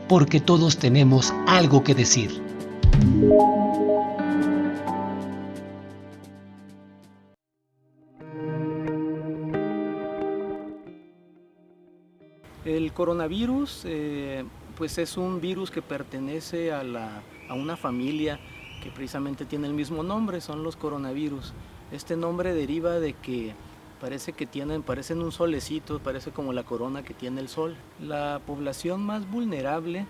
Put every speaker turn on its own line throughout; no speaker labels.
porque todos tenemos algo que decir.
El coronavirus pues es un virus que pertenece a una familia que precisamente tiene el mismo nombre, son los coronavirus. Este nombre deriva de que parecen un solecito, parece como la corona que tiene el sol. La población más vulnerable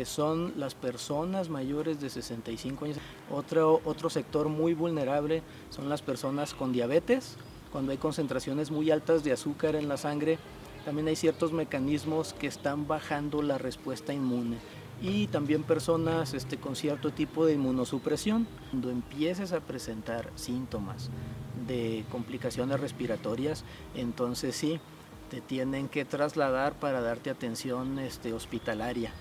son las personas mayores de 65 años. Otro sector muy vulnerable son las personas con diabetes, cuando hay concentraciones muy altas de azúcar en la sangre. También hay ciertos mecanismos que están bajando la respuesta inmune y también personas con cierto tipo de inmunosupresión. Cuando empieces a presentar síntomas de complicaciones respiratorias, entonces sí, te tienen que trasladar para darte atención hospitalaria.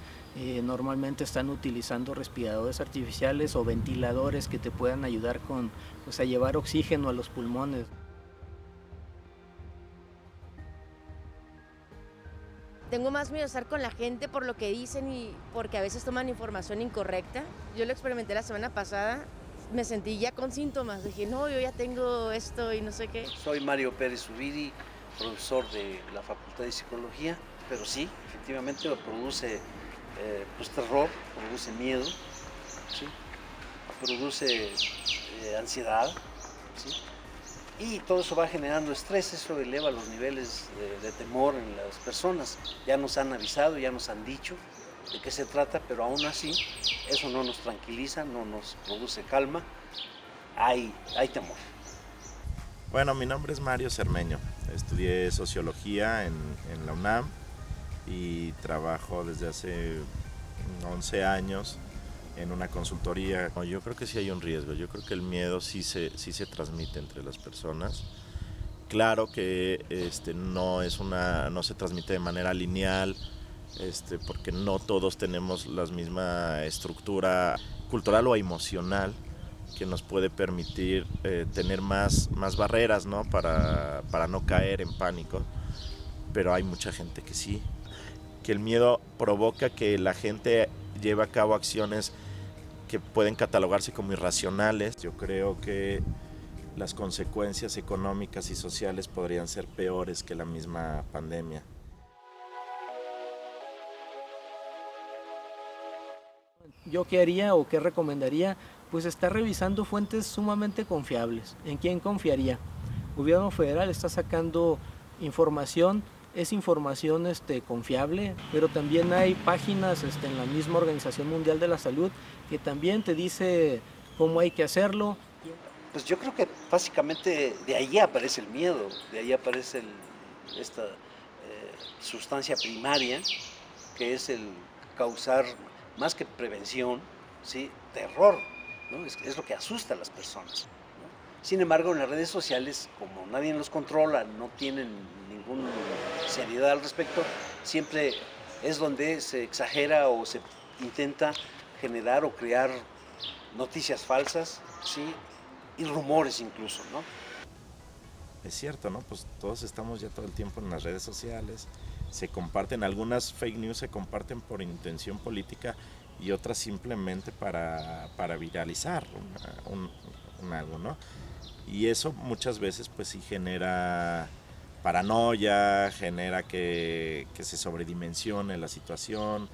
Normalmente están utilizando respiradores artificiales o ventiladores que te puedan ayudar a llevar oxígeno a los pulmones.
Tengo más miedo de estar con la gente por lo que dicen y porque a veces toman información incorrecta. Yo lo experimenté la semana pasada, me sentí ya con síntomas, dije, no, yo ya tengo esto y no sé qué.
Soy Mario Pérez Zubiri, profesor de la Facultad de Psicología, pero sí, efectivamente lo produce pues terror, produce miedo, ¿sí? Produce ansiedad, ¿sí? Y todo eso va generando estrés, eso eleva los niveles de temor en las personas. Ya nos han avisado, ya nos han dicho de qué se trata, pero aún así eso no nos tranquiliza, no nos produce calma, hay temor.
Bueno, mi nombre es Mario Cermeño, estudié sociología en la UNAM y trabajo desde hace 11 años en una consultoría. Yo creo que sí hay un riesgo, yo creo que el miedo sí se transmite entre las personas. Claro que no se transmite de manera lineal, porque no todos tenemos la misma estructura cultural o emocional que nos puede permitir tener más barreras, ¿no? para no caer en pánico, pero hay mucha gente que sí, que el miedo provoca que la gente lleve a cabo acciones que pueden catalogarse como irracionales. Yo creo que las consecuencias económicas y sociales podrían ser peores que la misma pandemia.
¿Yo qué haría o qué recomendaría? Pues estar revisando fuentes sumamente confiables. ¿En quién confiaría? El gobierno federal está sacando información, es información confiable, pero también hay páginas en la misma Organización Mundial de la Salud que también te dice cómo hay que hacerlo.
Pues yo creo que básicamente de ahí aparece el miedo, de ahí aparece esta sustancia primaria, que es el causar, más que prevención, ¿sí? Terror, ¿no? Es lo que asusta a las personas, ¿no? Sin embargo, en las redes sociales, como nadie los controla, no tienen ninguna seriedad al respecto, siempre es donde se exagera o se intenta generar o crear noticias falsas, ¿sí? Y rumores incluso, ¿no?
Es cierto, ¿no? Pues todos estamos ya todo el tiempo en las redes sociales, se comparten, algunas fake news se comparten por intención política y otras simplemente para viralizar algo, ¿no? Y eso muchas veces pues sí genera paranoia, genera que se sobredimensione la situación,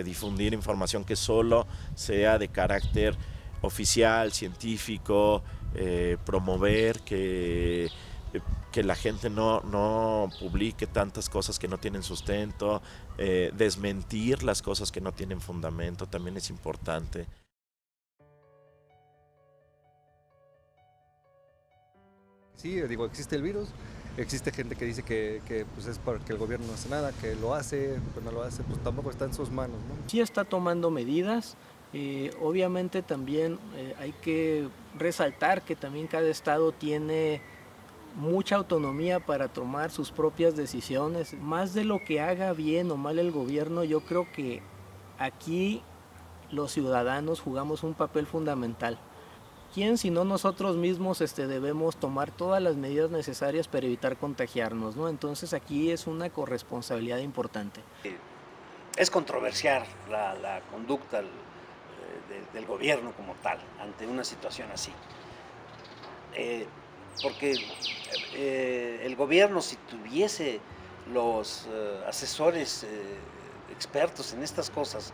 difundir información que solo sea de carácter oficial, científico, promover que la gente no publique tantas cosas que no tienen sustento, desmentir las cosas que no tienen fundamento, también es importante.
Sí, digo, existe el virus, existe gente que dice que pues es porque el gobierno no hace nada, que lo hace, pues no lo hace, pues tampoco está en sus manos, ¿no?
Sí está tomando medidas, obviamente también hay que resaltar que también cada estado tiene mucha autonomía para tomar sus propias decisiones. Más de lo que haga bien o mal el gobierno, yo creo que aquí los ciudadanos jugamos un papel fundamental. ¿Quién sino nosotros mismos debemos tomar todas las medidas necesarias para evitar contagiarnos, ¿no? Entonces aquí es una corresponsabilidad importante.
es controversial la conducta del gobierno como tal ante una situación así. Porque el gobierno, si tuviese los asesores expertos en estas cosas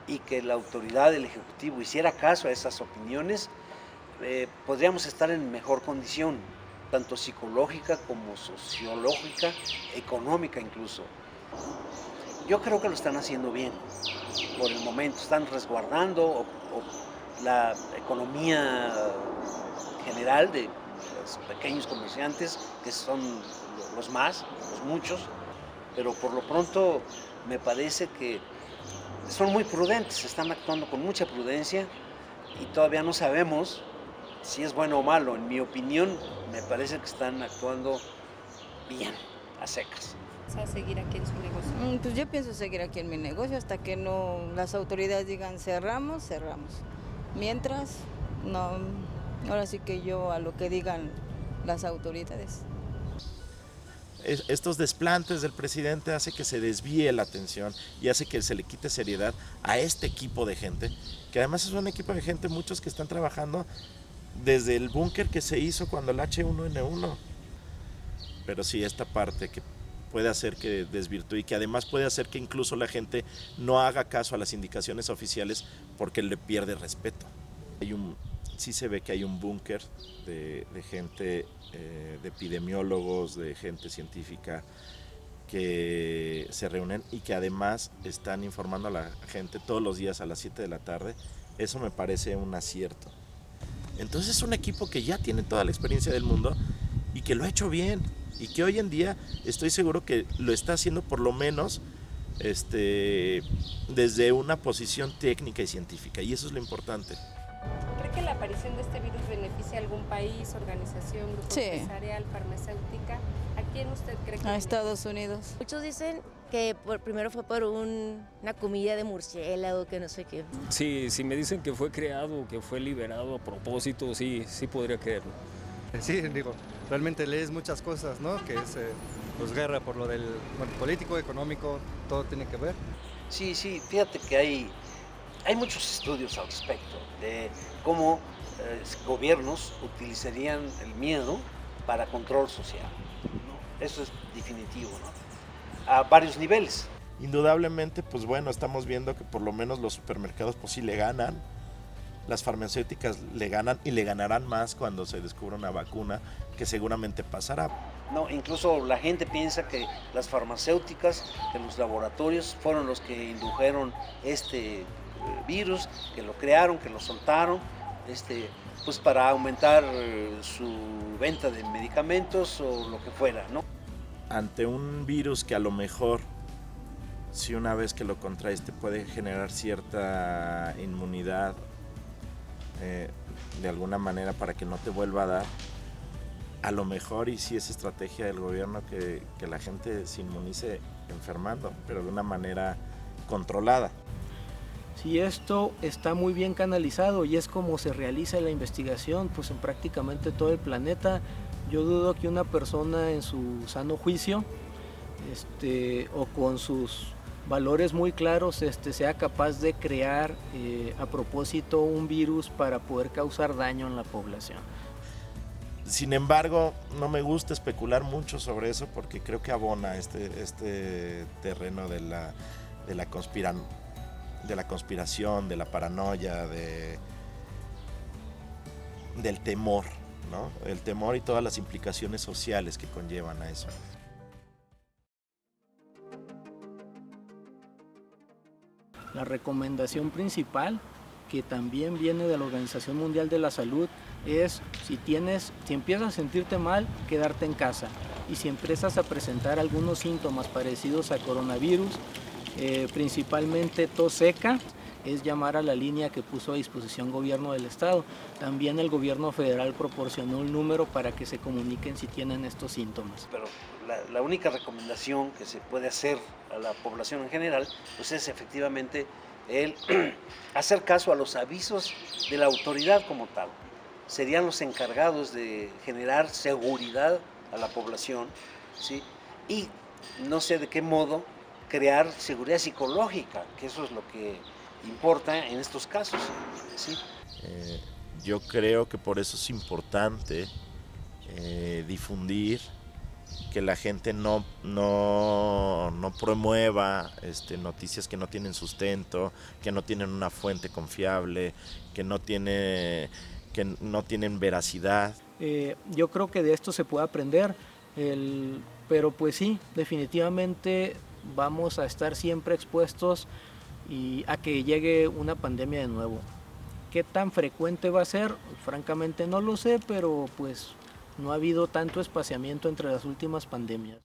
y que la autoridad del Ejecutivo hiciera caso a esas opiniones, podríamos estar en mejor condición, tanto psicológica como sociológica, económica incluso. Yo creo que lo están haciendo bien, por el momento, están resguardando la economía general de los pequeños comerciantes, que son los muchos, pero por lo pronto me parece que son muy prudentes, están actuando con mucha prudencia y todavía no sabemos si es bueno o malo. En mi opinión, me parece que están actuando bien, a secas.
¿A seguir aquí en su negocio?
Pues yo pienso seguir aquí en mi negocio hasta que no las autoridades digan cerramos. Mientras, no, ahora sí que yo a lo que digan las autoridades.
Estos desplantes del presidente hace que se desvíe la atención y hace que se le quite seriedad a este equipo de gente, que además es un equipo de gente, muchos que están trabajando desde el búnker que se hizo cuando el H1N1. Pero sí, esta parte que puede hacer que desvirtúe y que además puede hacer que incluso la gente no haga caso a las indicaciones oficiales porque le pierde respeto. Sí se ve que hay un búnker de gente, de epidemiólogos, de gente científica que se reúnen y que además están informando a la gente todos los días a las 7 de la tarde. Eso me parece un acierto. Entonces es un equipo que ya tiene toda la experiencia del mundo y que lo ha hecho bien y que hoy en día estoy seguro que lo está haciendo por lo menos desde una posición técnica y científica, y eso es lo importante.
¿Cree que la aparición de este virus beneficia a algún país, organización, grupo empresarial, farmacéutica? ¿A quién usted cree que
a Estados Unidos?
Muchos dicen que primero fue por una comida de murciélago, que no sé qué.
Sí, si me dicen que fue creado, que fue liberado a propósito, sí podría creerlo.
Sí, digo, realmente lees muchas cosas, ¿no? Que es pues guerra por lo del político, económico, todo tiene que ver.
Sí, fíjate que hay muchos estudios al respecto de cómo gobiernos utilizarían el miedo para control social, ¿no? Eso es definitivo, ¿no? A varios niveles.
Indudablemente, pues bueno, estamos viendo que por lo menos los supermercados pues sí le ganan, las farmacéuticas le ganan y le ganarán más cuando se descubra una vacuna, que seguramente pasará.
No, incluso la gente piensa que las farmacéuticas, que los laboratorios fueron los que indujeron este virus, que lo crearon, que lo soltaron, pues para aumentar su venta de medicamentos o lo que fuera, ¿no?
Ante un virus que a lo mejor, si una vez que lo contraes te puede generar cierta inmunidad de alguna manera para que no te vuelva a dar, a lo mejor y sí es estrategia del gobierno que la gente se inmunice enfermando, pero de una manera controlada.
Si esto está muy bien canalizado y es como se realiza la investigación, pues en prácticamente todo el planeta, yo dudo que una persona en su sano juicio o con sus valores muy claros sea capaz de crear a propósito un virus para poder causar daño en la población.
Sin embargo, no me gusta especular mucho sobre eso porque creo que abona este terreno de la conspiración, de la paranoia, del temor, ¿no? El temor y todas las implicaciones sociales que conllevan a eso.
La recomendación principal, que también viene de la Organización Mundial de la Salud, es si empiezas a sentirte mal, quedarte en casa. Y si empiezas a presentar algunos síntomas parecidos a coronavirus, principalmente tos seca, es llamar a la línea que puso a disposición Gobierno del Estado. También el Gobierno Federal proporcionó un número para que se comuniquen si tienen estos síntomas.
Pero la única recomendación que se puede hacer a la población en general, pues es efectivamente el hacer caso a los avisos de la autoridad como tal. Serían los encargados de generar seguridad a la población, ¿sí? Y no sé de qué modo crear seguridad psicológica, que eso es lo que importa en estos casos. ¿Sí?
Yo creo que por eso es importante difundir, que la gente no promueva noticias que no tienen sustento, que no tienen una fuente confiable, que no tienen veracidad.
Yo creo que de esto se puede aprender, pero pues sí, definitivamente vamos a estar siempre expuestos a que llegue una pandemia de nuevo. ¿Qué tan frecuente va a ser? Francamente no lo sé, pero pues no ha habido tanto espaciamiento entre las últimas pandemias.